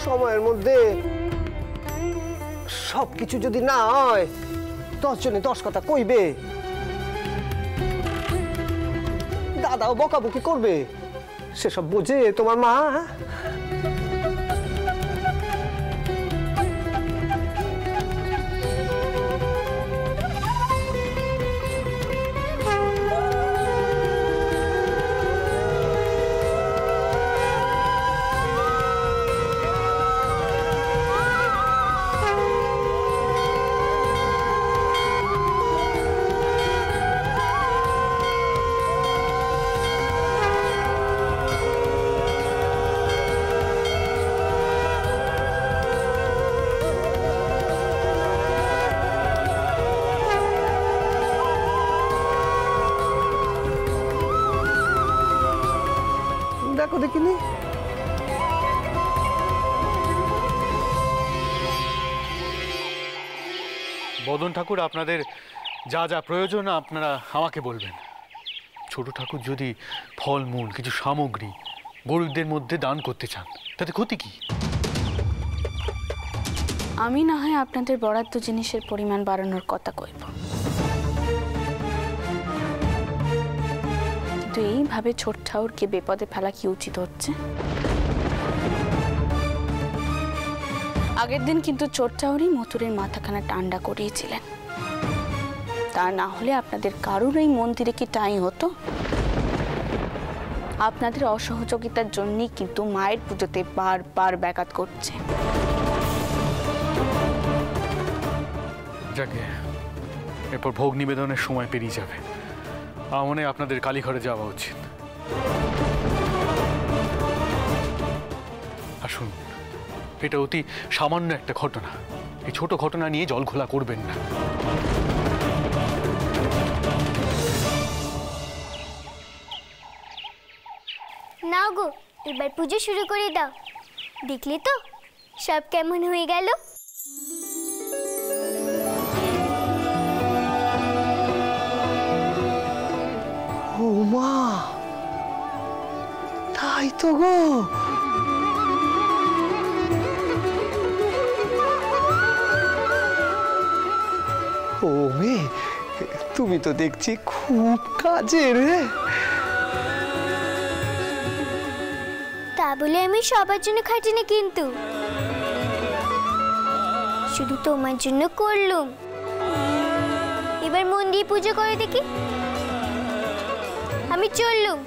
সময়ের মধ্যে সবকিছু যদি না হয় 10 জনে 10 কথা কইবে, দাদাও বকাবকি করবে, সেসব বোঝে তোমার মা? দেখো দেখিনি বদন ঠাকুর, আপনাদের যা যা প্রয়োজন আপনারা আমাকে বলবেন। ছোট ঠাকুর যদি ফলমূল কিছু সামগ্রী গরিবদের মধ্যে দান করতে চান তাতে ক্ষতি কি? আমি না হয় আপনাদের বরাদ্দ জিনিসের পরিমাণ বাড়ানোর কথা কইব, কিন্তু এইভাবে ছোট ঠাকুরকে বিপদে ফেলা কি উচিত হচ্ছে? আগের দিন কিন্তু ছোট ঠাকুরই মথুরের মাথাখানা ঠান্ডা করিয়েছিলেন, তা না হলে আপনাদের কারোর এই মন্দিরে কি টাই হতো? আপনাদের অসহযোগিতার জন্যই কিন্তু মায়ের পুজোতে বারবার ব্যাঘাত করছে। যাকে এরপর ভোগ নিবেদনের সময় পেরিয়ে যাবে, আমার মনে হয় আপনাদের কালীঘরে যাওয়া উচিত। আসুন, এটা অতি সামান্য একটা ঘটনা, এই ছোট ঘটনা নিয়ে জলঘোলা করবেন না। নাও গো, এবার পুজো শুরু করে দাও। দেখলি তো সব কেমন হয়ে গেল। ও মা, তাই তো গো। ও মেয়ে, তুমি তো দেখছি খুব কাজের। তা বলে আমি সবার জন্য খাটিনি, কিন্তু শুধু তোমার জন্য করলুম। এবার মন দিয়ে পুজো করে দেখি। আমি চললুম।